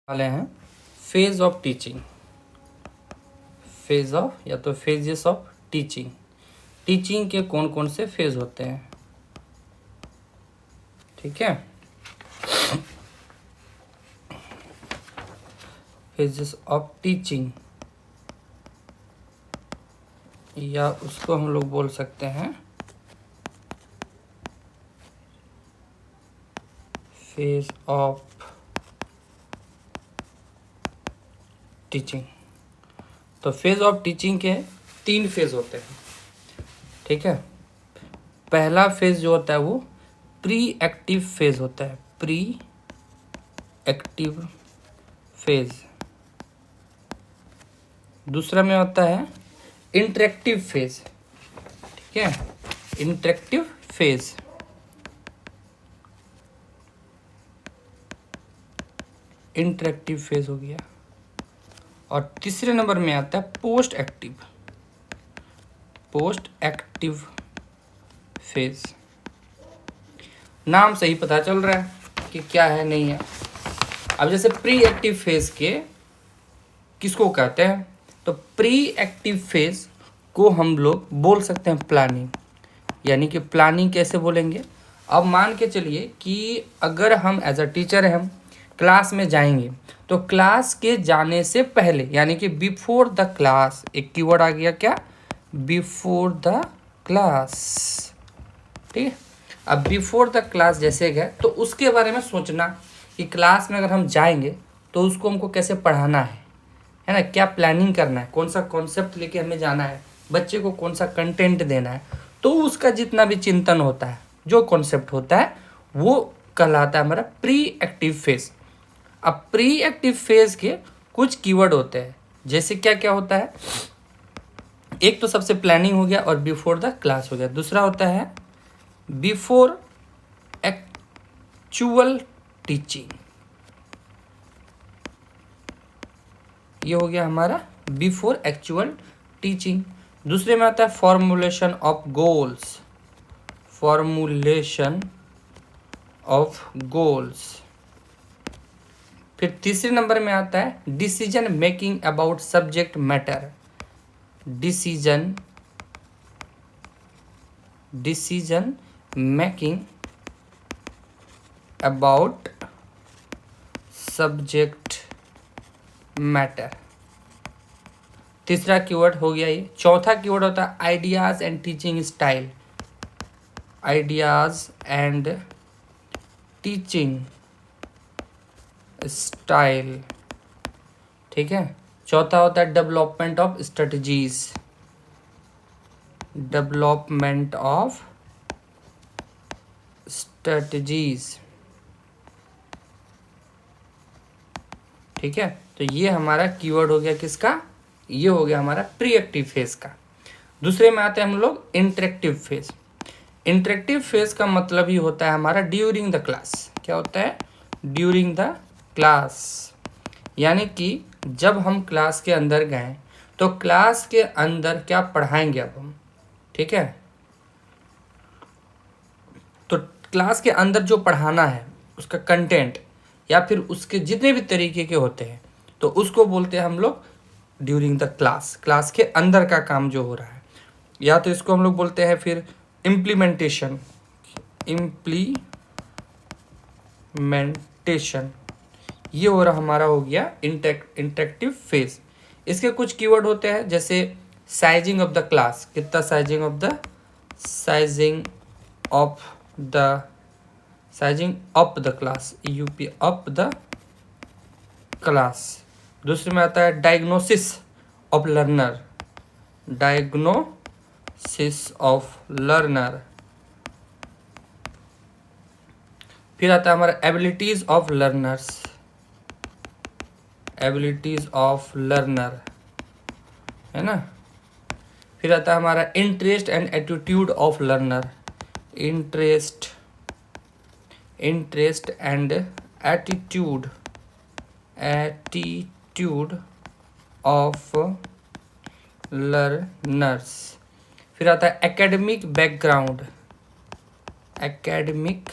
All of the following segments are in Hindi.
वाले हैं phase of teaching. Phase of या तो फेजेस ऑफ टीचिंग। टीचिंग के कौन कौन से फेज होते हैं, ठीक है। फेजेस ऑफ टीचिंग या उसको हम लोग बोल सकते हैं फेज ऑफ टीचिंग। तो फेज ऑफ टीचिंग के 3 फेज होते हैं, ठीक है। पहला फेज जो होता है वो प्री एक्टिव फेज होता है, प्री एक्टिव फेज। दूसरा में होता है इंटरेक्टिव फेज, ठीक है, इंटरेक्टिव फेज। इंटरेक्टिव फेज हो गया। और तीसरे नंबर में आता है post active, post active phase. नाम से ही पता चल रहा है कि क्या है नहीं है। अब जैसे प्री एक्टिव फेज के किसको कहते हैं, तो प्री एक्टिव फेज को हम लोग बोल सकते हैं प्लानिंग। यानी कि प्लानिंग कैसे बोलेंगे, अब मान के चलिए कि अगर हम एज अ टीचर हम क्लास में जाएंगे तो क्लास के जाने से पहले यानी कि बिफोर द क्लास, एक कीवर्ड आ गया क्या, बिफोर द क्लास, ठीक है। अब बिफोर द क्लास जैसे गए तो उसके बारे में सोचना कि क्लास में अगर हम जाएंगे तो उसको हमको कैसे पढ़ाना है ना, क्या प्लानिंग करना है, कौन सा कॉन्सेप्ट लेके हमें जाना है, बच्चे को कौन सा कंटेंट देना है। तो उसका जितना भी चिंतन होता है, जो कॉन्सेप्ट होता है, वो कहलाता है हमारा प्री एक्टिव फेज। अब प्री एक्टिव फेज के कुछ कीवर्ड होते हैं, जैसे क्या क्या होता है, एक तो सबसे प्लानिंग हो गया और बिफोर द क्लास हो गया। दूसरा होता है बिफोर एक्चुअल टीचिंग, ये हो गया हमारा बिफोर एक्चुअल टीचिंग। दूसरे में आता है formulation of goals, formulation of goals. फिर तीसरे नंबर में आता है decision making about subject matter, decision making about subject matter. तीसरा कीवर्ड हो गया ये। चौथा कीवर्ड होता है ideas and teaching style, ideas and teaching style, ठीक है। चौथा होता है development of strategies, development of strategies, ठीक है। तो ये हमारा कीवर्ड हो गया किसका, ये हो गया हमारा प्री एक्टिव फेज का। दूसरे में आते हैं हम लोग इंटरेक्टिव फेज। इंटरेक्टिव फेज का मतलब ही होता है हमारा ड्यूरिंग द क्लास। क्या होता है, ड्यूरिंग द क्लास, यानी कि जब हम क्लास के अंदर गए तो क्लास के अंदर क्या पढ़ाएंगे अब हम, ठीक है। तो क्लास के अंदर जो पढ़ाना है उसका कंटेंट या फिर उसके जितने भी तरीके के होते हैं तो उसको बोलते हैं हम लोग ड्यूरिंग द क्लास, क्लास के अंदर का काम जो हो रहा है। या तो इसको हम लोग बोलते हैं फिर इम्प्लीमेंटेशन, इम्प्लीमेंटेशन, ये हो रहा हमारा हो गया इंटरेक्टिव फेज। इसके कुछ कीवर्ड होते हैं जैसे साइजिंग ऑफ द क्लास, कितना sizing of the, sizing of the, sizing up the class, UP up the class. दूसरे में आता है diagnosis of learner, diagnosis of learner. फिर आता है हमारा abilities of learners, abilities of learner, है ना। फिर आता है हमारा interest and attitude of learner, interest and attitude of learners. फिर आता है एकेडमिक बैकग्राउंड, एकेडमिक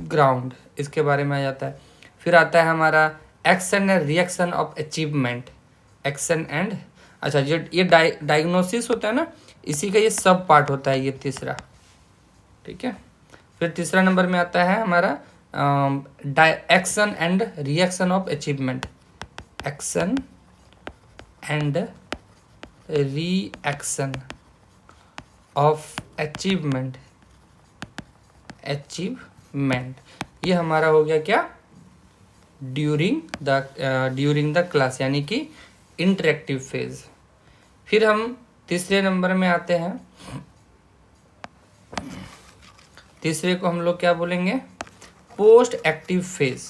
ग्राउंड, इसके बारे में आ जाता है। फिर आता है हमारा action and reaction of achievement, action and, अच्छा ये डायग्नोसिस होता है ना, इसी का ये सब पार्ट होता है, ये तीसरा, ठीक है। फिर तीसरा नंबर में आता है हमारा action and reaction of achievement, action and reaction of achievement, ये हमारा हो गया क्या, ड्यूरिंग द क्लास, यानी कि इंटरेक्टिव फेज। फिर हम तीसरे नंबर में आते हैं, तीसरे को हम लोग क्या बोलेंगे, post active phase.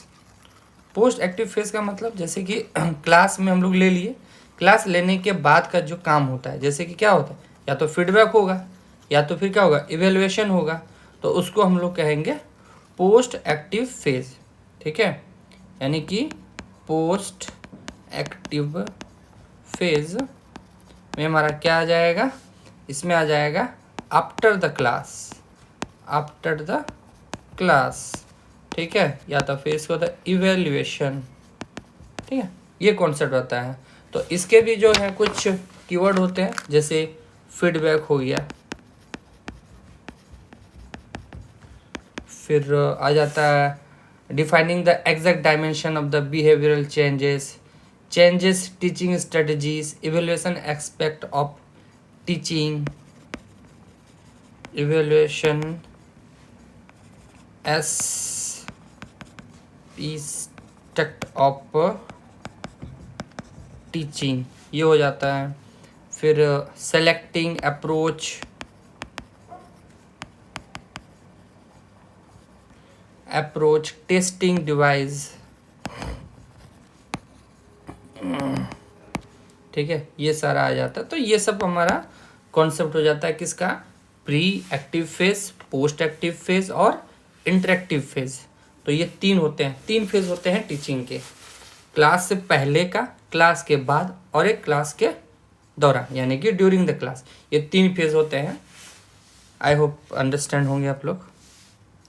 Post active phase का मतलब जैसे कि क्लास में हम लोग ले लिए, क्लास लेने के बाद का जो काम होता है, जैसे कि क्या होता है, या तो फीडबैक होगा या तो फिर क्या होगा, इवेल्युएशन होगा, तो उसको हम लोग कहेंगे पोस्ट एक्टिव फेज, ठीक है। यानी कि पोस्ट एक्टिव फेज में हमारा क्या आ जाएगा, इसमें आ जाएगा after the class, after the class, ठीक है, या तो फेज को होता है इवेल्युएशन, ठीक है, ये कॉन्सेप्ट होता है। तो इसके भी जो है कुछ कीवर्ड होते हैं, जैसे फीडबैक हो गया, फिर आ जाता है defining the exact dimension of the behavioural changes teaching strategies, evaluation aspect of teaching, evaluation aspect of teaching, ये हो जाता है। फिर सेलेक्टिंग अप्रोच टेस्टिंग डिवाइस, ठीक है, ये सारा आ जाता है। तो ये सब हमारा कॉन्सेप्ट हो जाता है किसका, pre active phase, post active phase और इंटरेक्टिव फेज। तो ये तीन होते हैं, तीन फेज होते हैं टीचिंग के, क्लास से पहले का, क्लास के बाद और एक क्लास के दौरान, यानी कि ड्यूरिंग द क्लास, ये तीन फेज होते हैं। आई होप अंडरस्टैंड होंगे आप लोग।